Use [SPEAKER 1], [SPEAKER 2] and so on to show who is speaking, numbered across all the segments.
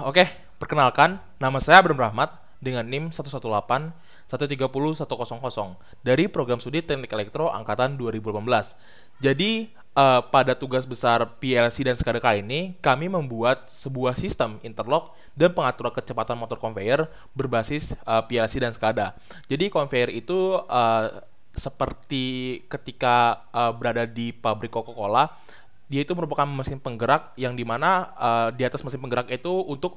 [SPEAKER 1] Oke, perkenalkan, nama saya Abram Rahmat dengan NIM 118 130 100 dari program studi Teknik Elektro angkatan 2018. Jadi, pada tugas besar PLC dan SCADA kali ini, kami membuat sebuah sistem interlock dan pengaturan kecepatan motor conveyor berbasis PLC dan SCADA. Jadi, conveyor itu seperti ketika berada di pabrik Coca-Cola, dia itu merupakan mesin penggerak yang dimana di atas mesin penggerak itu untuk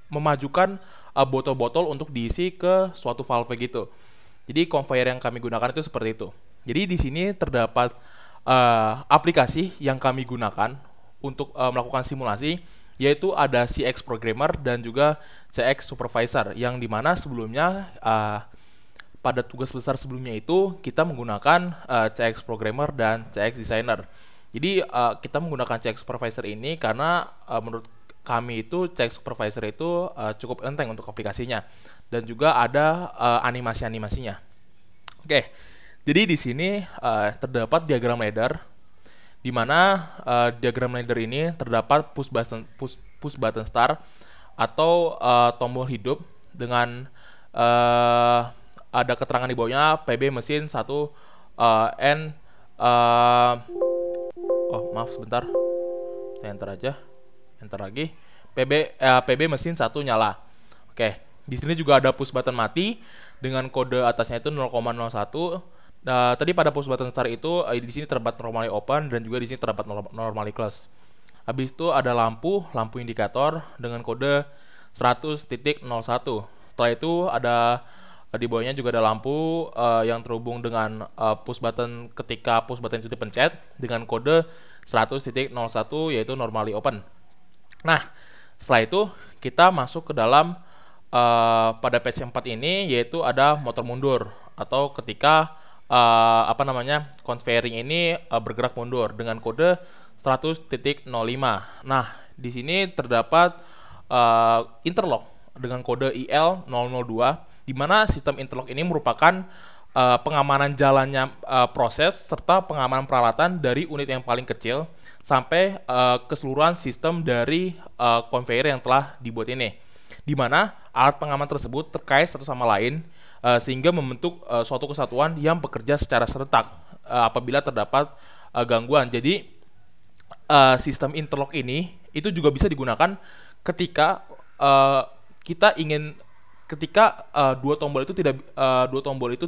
[SPEAKER 1] memajukan botol-botol untuk diisi ke suatu valve gitu. Jadi conveyor yang kami gunakan itu seperti itu. Jadi di sini terdapat aplikasi yang kami gunakan untuk melakukan simulasi, yaitu ada CX Programmer dan juga CX Supervisor, yang dimana sebelumnya pada tugas besar sebelumnya itu kita menggunakan CX Programmer dan CX Designer. Jadi kita menggunakan CX Supervisor ini karena menurut kami itu CX Supervisor itu cukup enteng untuk aplikasinya dan juga ada animasi-animasinya. Oke, jadi di sini terdapat diagram ladder, di mana diagram ladder ini terdapat push button start atau tombol hidup dengan ada keterangan di bawahnya PB mesin 1 N maaf sebentar, saya enter aja, enter lagi. PB mesin 1 nyala. Oke, di sini juga ada push button mati dengan kode atasnya itu 0,01. Tadi pada push button start itu di sini terdapat normally open dan juga di sini terdapat normally close. Habis itu ada lampu indikator dengan kode 100.01. Setelah itu ada di bawahnya juga ada lampu yang terhubung dengan push button ketika push button itu dipencet dengan kode 100.01 yaitu normally open. Nah, setelah itu kita masuk ke dalam pada page 4 ini, yaitu ada motor mundur atau ketika conveying ini bergerak mundur dengan kode 100.05. Nah, di sini terdapat interlock dengan kode IL002, di mana sistem interlock ini merupakan pengamanan jalannya proses serta pengamanan peralatan dari unit yang paling kecil sampai keseluruhan sistem dari conveyor yang telah dibuat ini, di mana alat pengaman tersebut terkait satu sama lain sehingga membentuk suatu kesatuan yang bekerja secara serentak apabila terdapat gangguan. Jadi sistem interlock ini itu juga bisa digunakan ketika ketika dua tombol itu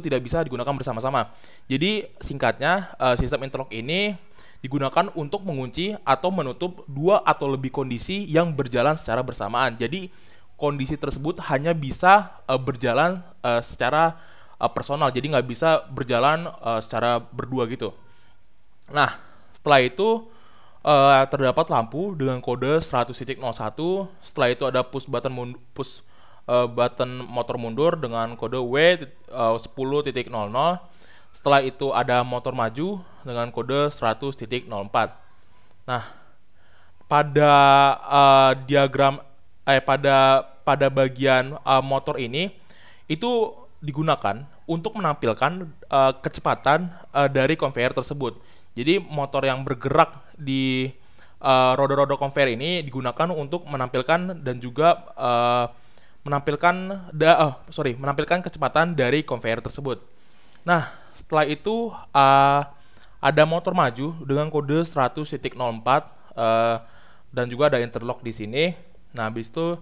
[SPEAKER 1] tidak bisa digunakan bersama-sama. Jadi singkatnya, sistem interlock ini digunakan untuk mengunci atau menutup dua atau lebih kondisi yang berjalan secara bersamaan. Jadi kondisi tersebut hanya bisa berjalan secara personal, jadi nggak bisa berjalan secara berdua gitu. Nah, setelah itu terdapat lampu dengan kode 100.01. Setelah itu ada push button motor mundur dengan kode W10.00. Setelah itu ada motor maju dengan kode 100.04. Nah, pada pada bagian motor ini itu digunakan untuk menampilkan kecepatan dari conveyor tersebut. Jadi motor yang bergerak di roda-roda conveyor ini digunakan untuk menampilkan dan juga menampilkan kecepatan dari conveyor tersebut. Nah, setelah itu ada motor maju dengan kode 100.04 dan juga ada interlock di sini. Nah, habis itu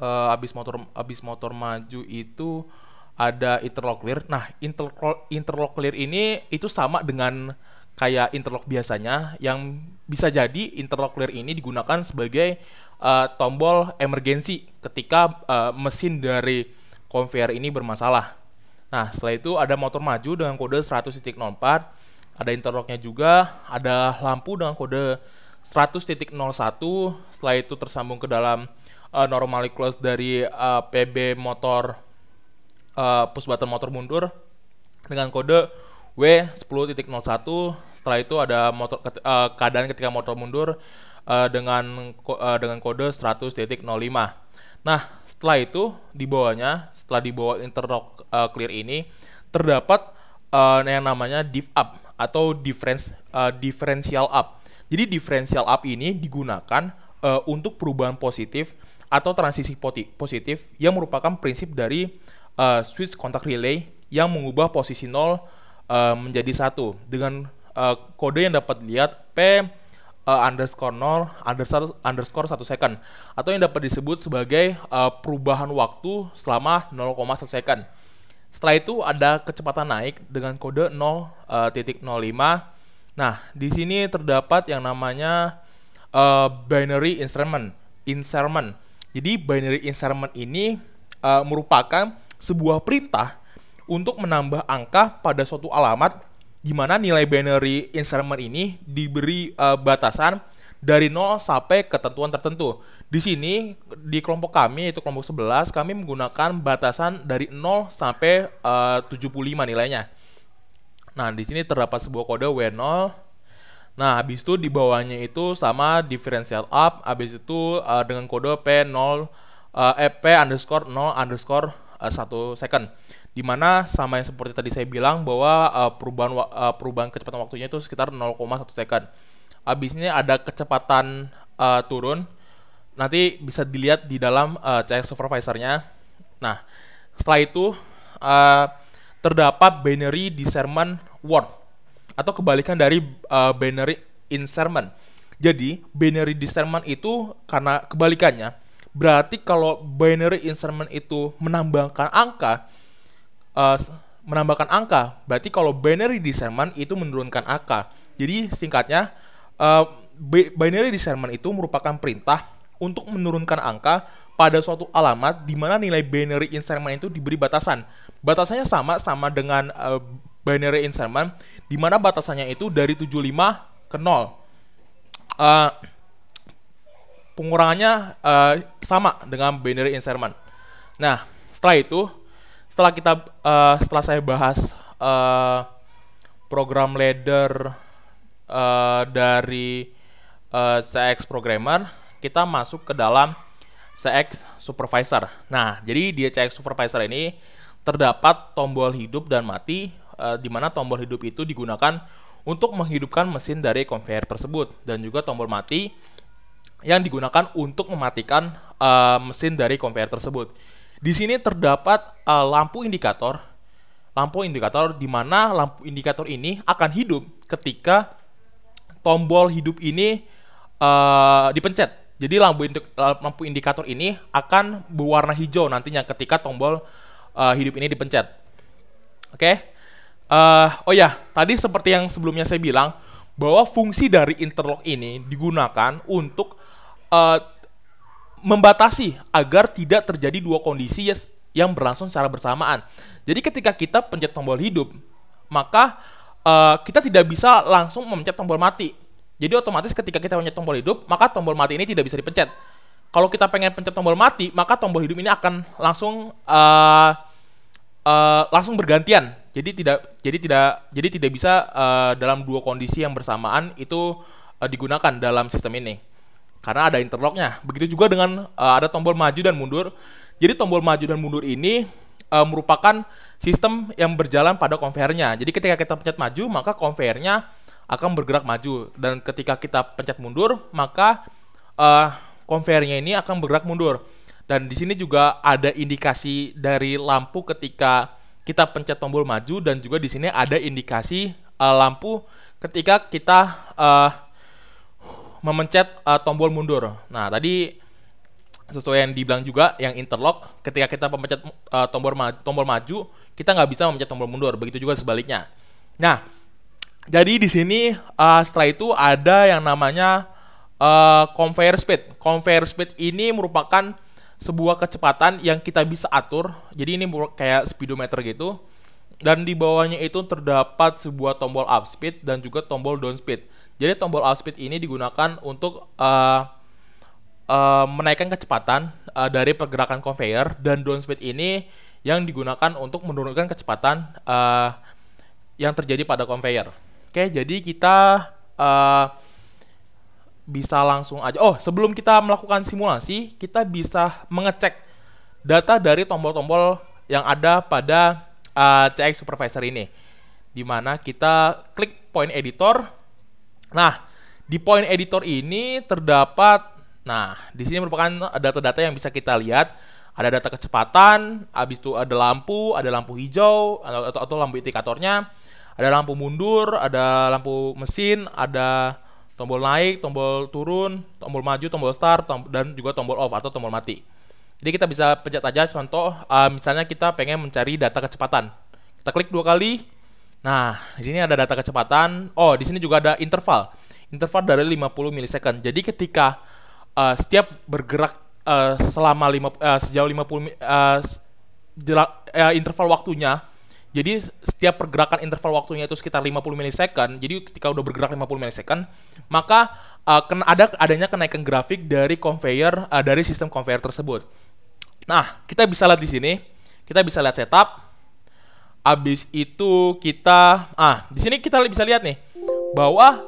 [SPEAKER 1] habis motor maju itu ada interlock clear. Nah, interlock clear ini itu sama dengan kayak interlock biasanya, yang bisa jadi interlock clear ini digunakan sebagai tombol emergensi ketika mesin dari conveyor ini bermasalah. Nah, setelah itu ada motor maju dengan kode 100.04, ada interlocknya juga, ada lampu dengan kode 100.01. Setelah itu tersambung ke dalam normally close dari PB motor push button motor mundur dengan kode W10.01. Setelah itu ada keadaan ketika motor mundur dengan kode 100.05. Nah, setelah itu di bawahnya, setelah di bawah interlock clear ini terdapat yang namanya diff up atau differential up. Jadi differential up ini digunakan untuk perubahan positif atau transisi positif yang merupakan prinsip dari switch contact relay yang mengubah posisi 0 menjadi 1 dengan kode yang dapat dilihat P underscore 0 underscore 1 second, atau yang dapat disebut sebagai perubahan waktu selama 0,1 second. Setelah itu ada kecepatan naik dengan kode 0.05. Nah, di sini terdapat yang namanya binary insertion. Jadi binary insertion ini merupakan sebuah perintah untuk menambah angka pada suatu alamat, di mana nilai binary insertion ini diberi batasan dari 0 sampai ketentuan tertentu. Di sini di kelompok kami, yaitu kelompok 11, kami menggunakan batasan dari 0 sampai 75 nilainya. Nah, di sini terdapat sebuah kode W0. Nah, habis itu di bawahnya itu sama differential up, habis itu dengan kode P0 P underscore 0 underscore 1 second, dimana sama yang seperti tadi saya bilang bahwa perubahan kecepatan waktunya itu sekitar 0,1 second. Habisnya ada kecepatan turun, nanti bisa dilihat di dalam CX supervisornya. Nah, setelah itu terdapat binary discernment word atau kebalikan dari binary insertion. Jadi binary discernment itu karena kebalikannya, berarti kalau binary insertion itu menambahkan angka, berarti kalau binary discernment itu menurunkan angka. Jadi singkatnya, binary discernment itu merupakan perintah untuk menurunkan angka pada suatu alamat di mana nilai binary insertion itu diberi batasan. Batasannya sama dengan binary insertion, di mana batasannya itu dari 75 ke 0. Pengurangannya sama dengan binary insertion. Nah, setelah itu, setelah saya bahas program ladder dari CX programmer, kita masuk ke dalam CX supervisor. Nah, jadi di CX supervisor ini terdapat tombol hidup dan mati, di mana tombol hidup itu digunakan untuk menghidupkan mesin dari conveyor tersebut, dan juga tombol mati yang digunakan untuk mematikan mesin dari conveyor tersebut. Di sini terdapat lampu indikator di mana lampu indikator ini akan hidup ketika tombol hidup ini dipencet. Jadi lampu indikator ini akan berwarna hijau nantinya ketika tombol hidup ini dipencet. Oke. Oh ya, tadi seperti yang sebelumnya saya bilang, bahwa fungsi dari interlock ini digunakan untuk membatasi agar tidak terjadi dua kondisi yang berlangsung secara bersamaan. Jadi ketika kita pencet tombol hidup, maka kita tidak bisa langsung memencet tombol mati. Jadi otomatis ketika kita pencet tombol hidup, maka tombol mati ini tidak bisa dipencet. Kalau kita pengen pencet tombol mati, maka tombol hidup ini akan langsung bergantian. Jadi tidak bisa dalam dua kondisi yang bersamaan itu digunakan dalam sistem ini, karena ada interlocknya. Begitu juga dengan ada tombol maju dan mundur. Jadi tombol maju dan mundur ini merupakan sistem yang berjalan pada konveyernya. Jadi ketika kita pencet maju, maka konveyernya akan bergerak maju, dan ketika kita pencet mundur, maka konveyernya ini akan bergerak mundur. Dan di sini juga ada indikasi dari lampu ketika kita pencet tombol maju, dan juga di sini ada indikasi lampu ketika kita memencet tombol mundur. Nah, tadi sesuai yang dibilang juga, yang interlock, ketika kita memencet tombol maju, kita nggak bisa memencet tombol mundur. Begitu juga sebaliknya. Nah, jadi di sini setelah itu ada yang namanya conveyor speed. Conveyor speed ini merupakan sebuah kecepatan yang kita bisa atur. Jadi ini kayak speedometer gitu. Dan di bawahnya itu terdapat sebuah tombol up speed dan juga tombol down speed. Jadi tombol up speed ini digunakan untuk menaikkan kecepatan dari pergerakan conveyor, dan down speed ini yang digunakan untuk menurunkan kecepatan yang terjadi pada conveyor. Oke, jadi kita bisa langsung aja. Oh, sebelum kita melakukan simulasi, kita bisa mengecek data dari tombol-tombol yang ada pada CX supervisor ini, di mana kita klik point editor. Nah, Di point editor ini terdapat, nah di sini merupakan data-data yang bisa kita lihat. Ada data kecepatan, habis itu ada lampu hijau atau lampu indikatornya, ada lampu mundur, ada lampu mesin, ada tombol naik, tombol turun, tombol maju, tombol start, dan juga tombol off atau tombol mati. Jadi kita bisa pencet aja, contoh misalnya kita pengen mencari data kecepatan. Kita klik 2 kali. Nah, di sini ada data kecepatan. Oh, di sini juga ada interval. Interval dari 50 milisecond. Jadi ketika setiap bergerak sejauh 50 interval waktunya. Jadi setiap pergerakan interval waktunya itu sekitar 50 milisecond. Jadi ketika udah bergerak 50 milisecond, maka adanya kenaikan grafik dari conveyor dari sistem conveyor tersebut. Nah, kita bisa lihat di sini. Kita bisa lihat setup. Habis itu kita di sini kita bisa lihat nih bahwa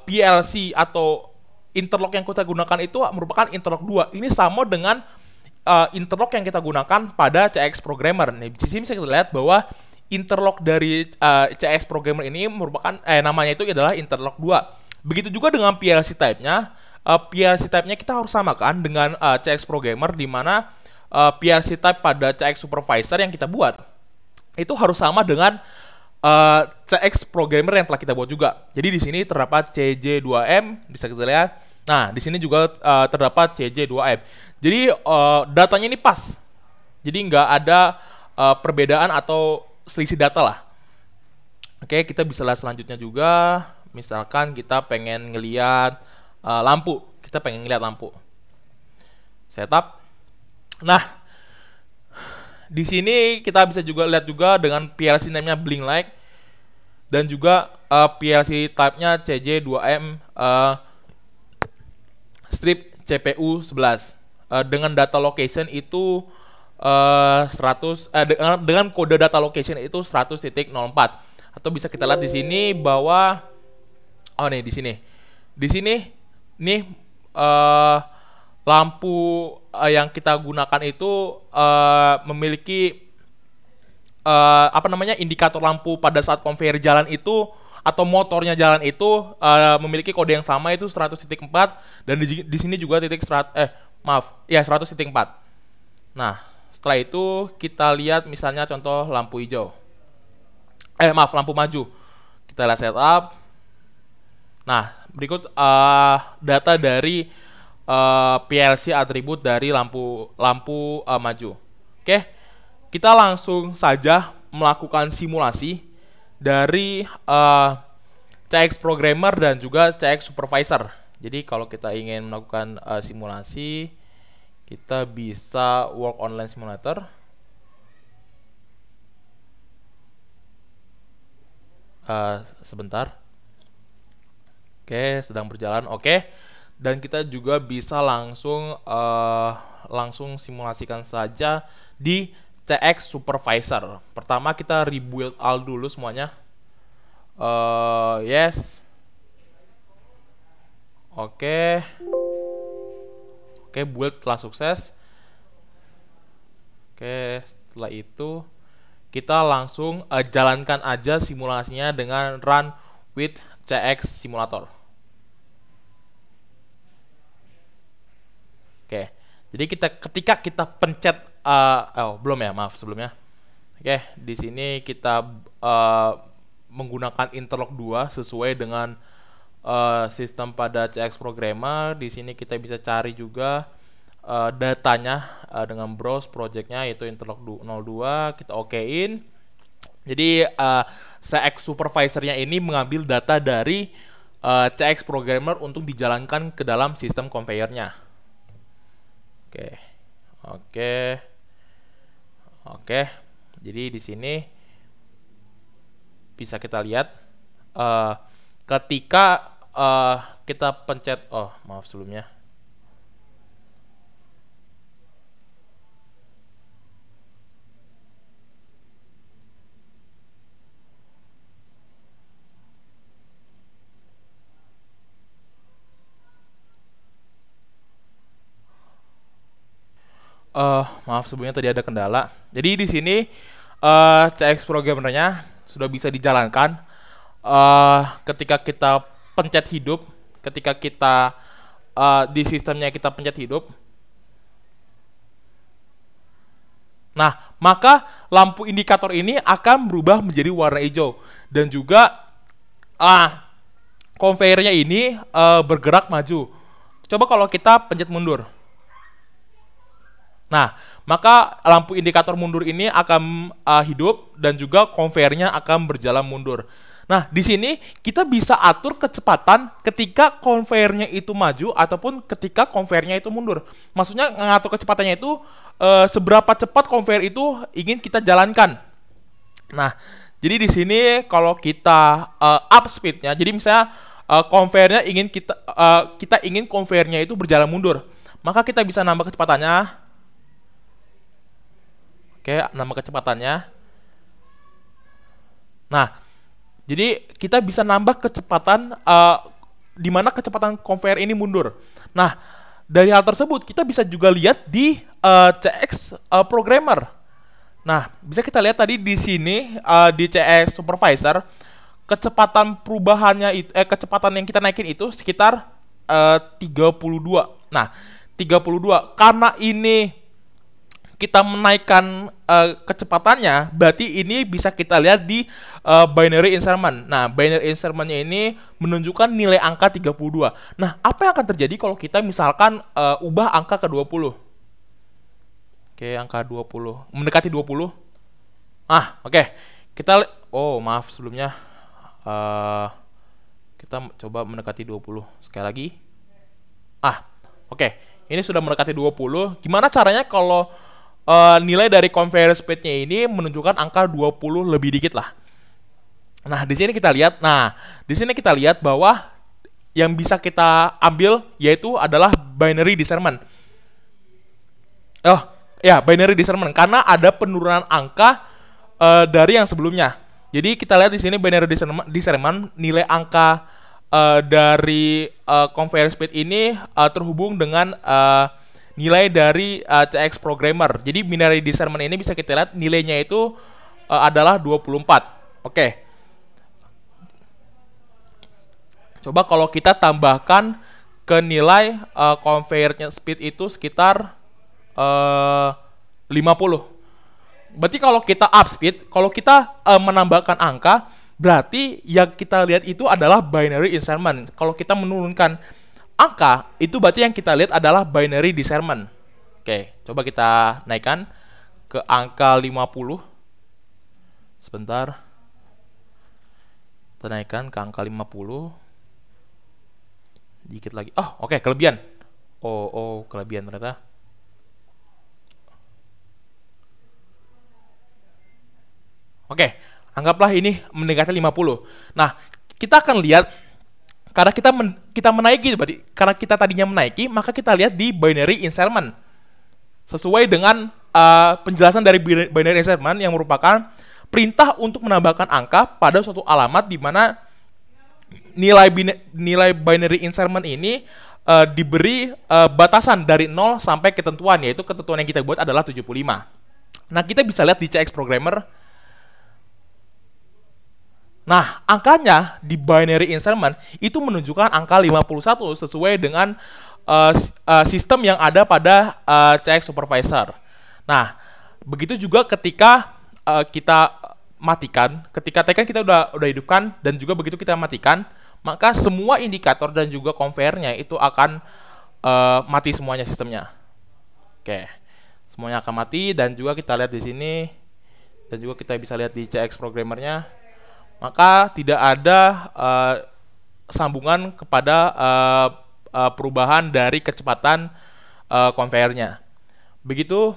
[SPEAKER 1] PLC atau interlock yang kita gunakan itu merupakan interlock 2. Ini sama dengan interlock yang kita gunakan pada CX Programmer. Nih, di sini bisa kita lihat bahwa interlock dari CX Programmer ini merupakan namanya itu adalah interlock 2. Begitu juga dengan PLC type-nya. PLC type-nya kita harus samakan dengan CX Programmer, di mana PLC type pada CX Supervisor yang kita buat itu harus sama dengan CX Programmer yang telah kita buat juga. Jadi di sini terdapat CJ2M, bisa kita lihat. Nah, di sini juga terdapat CJ2M. Jadi datanya ini pas. Jadi nggak ada perbedaan atau selisih data lah. Oke, kita bisa lihat selanjutnya juga. Misalkan kita pengen ngelihat lampu. Kita pengen ngelihat lampu. Setup. Nah, di sini kita bisa juga lihat juga dengan PLC name-nya Blink Light dan juga PLC type-nya CJ2M strip CPU 11 dengan data location itu 100 dengan kode data location itu 100.04, atau bisa kita lihat di sini bahwa di sini nih lampu yang kita gunakan itu memiliki indikator lampu pada saat conveyor jalan itu atau motornya jalan itu memiliki kode yang sama, itu 100.4, dan di sini juga 100.4. Nah, setelah itu kita lihat misalnya contoh lampu hijau. Lampu maju. Kita lihat setup. Nah, berikut data dari PLC atribut dari lampu maju. Oke, kita langsung saja melakukan simulasi dari CX Programmer dan juga CX Supervisor. Jadi kalau kita ingin melakukan simulasi, kita bisa work online simulator. Sebentar. Oke, sedang berjalan. Oke. Dan kita juga bisa langsung simulasikan saja di CX Supervisor. Pertama kita rebuild all dulu semuanya. Yes. Oke, build telah sukses. Oke, setelah itu kita langsung jalankan aja simulasinya dengan run with CX Simulator. Oke, jadi ketika kita pencet belum ya, maaf sebelumnya. Oke, di sini kita menggunakan interlock 2 sesuai dengan sistem pada CX Programmer. Di sini kita bisa cari juga datanya dengan browse projectnya, yaitu interlock 02. Kita okein. Jadi CX Supervisornya ini mengambil data dari CX Programmer untuk dijalankan ke dalam sistem conveyornya. Oke. Jadi di sini bisa kita lihat ketika kita pencet, maaf sebelumnya. Maaf sebelumnya tadi ada kendala. Jadi di sini CX Programmer-nya sudah bisa dijalankan. Ketika kita pencet hidup, ketika kita di sistemnya kita pencet hidup. Nah, maka lampu indikator ini akan berubah menjadi warna hijau. Dan juga conveyornya ini bergerak maju. Coba kalau kita pencet mundur. Nah, maka lampu indikator mundur ini akan hidup dan juga conveyornya akan berjalan mundur. Nah, di sini kita bisa atur kecepatan ketika conveyornya itu maju ataupun ketika conveyornya itu mundur. Maksudnya ngatur kecepatannya itu seberapa cepat conveyor itu ingin kita jalankan. Nah, jadi di sini kalau kita up speednya, jadi misalnya conveyornya ingin kita ingin conveyornya itu berjalan mundur, maka kita bisa nambah kecepatannya. Oke, nambah kecepatannya. Nah, jadi kita bisa nambah kecepatan di mana kecepatan conveyor ini mundur. Nah, dari hal tersebut kita bisa juga lihat di CX Programmer. Nah, bisa kita lihat tadi di sini di CX Supervisor kecepatan perubahannya itu kecepatan yang kita naikin itu sekitar 32. Nah, 32 karena ini kita menaikkan kecepatannya, berarti ini bisa kita lihat di binary insertion. Nah, binary insertion-nya ini menunjukkan nilai angka 32. Nah, apa yang akan terjadi kalau kita misalkan ubah angka ke 20? Oke, angka 20. Mendekati 20. Oke. Kita maaf sebelumnya. Kita coba mendekati 20 sekali lagi. Oke. Ini sudah mendekati 20. Gimana caranya kalau nilai dari conveyor speed-nya ini menunjukkan angka 20 lebih dikit lah. Nah, di sini kita lihat. Bahwa yang bisa kita ambil yaitu adalah binary discernment. Binary discernment karena ada penurunan angka dari yang sebelumnya. Jadi kita lihat di sini binary discernment nilai angka dari conveyor speed ini terhubung dengan nilai dari CX Programmer. Jadi binary discernment ini bisa kita lihat nilainya itu adalah 24. Oke. Coba kalau kita tambahkan ke nilai conveyornya speed itu sekitar 50. Berarti kalau kita up speed, kalau kita menambahkan angka, berarti yang kita lihat itu adalah binary insertion. Kalau kita menurunkan angka, itu berarti yang kita lihat adalah binary discernment. Oke, coba kita naikkan ke angka 50. Sebentar. Kita naikkan ke angka 50. Dikit lagi. Oke, kelebihan. Kelebihan ternyata. Oke, anggaplah ini mendekati 50. Nah, kita akan lihat karena kita menaiki, berarti karena kita tadinya menaiki, maka kita lihat di binary insertion. Sesuai dengan penjelasan dari binary insertion yang merupakan perintah untuk menambahkan angka pada suatu alamat di mana nilai binary insertion ini diberi batasan dari 0 sampai ketentuan, yaitu ketentuan yang kita buat adalah 75. Nah, kita bisa lihat di CX Programmer. Nah, angkanya di binary insertion itu menunjukkan angka 51 sesuai dengan sistem yang ada pada CX Supervisor. Nah, begitu juga ketika kita matikan, ketika kita udah hidupkan dan juga begitu kita matikan, maka semua indikator dan juga conveyornya itu akan mati semuanya sistemnya. Oke, semuanya akan mati dan juga kita lihat di sini dan juga kita bisa lihat di CX Programmernya. Maka tidak ada sambungan kepada perubahan dari kecepatan conveyornya. Begitu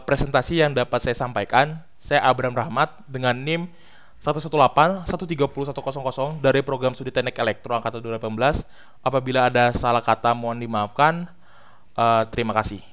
[SPEAKER 1] presentasi yang dapat saya sampaikan. Saya Abraham Rahmat dengan NIM 118130100 dari program studi teknik elektro angkatan 2018. Apabila ada salah kata mohon dimaafkan. Terima kasih.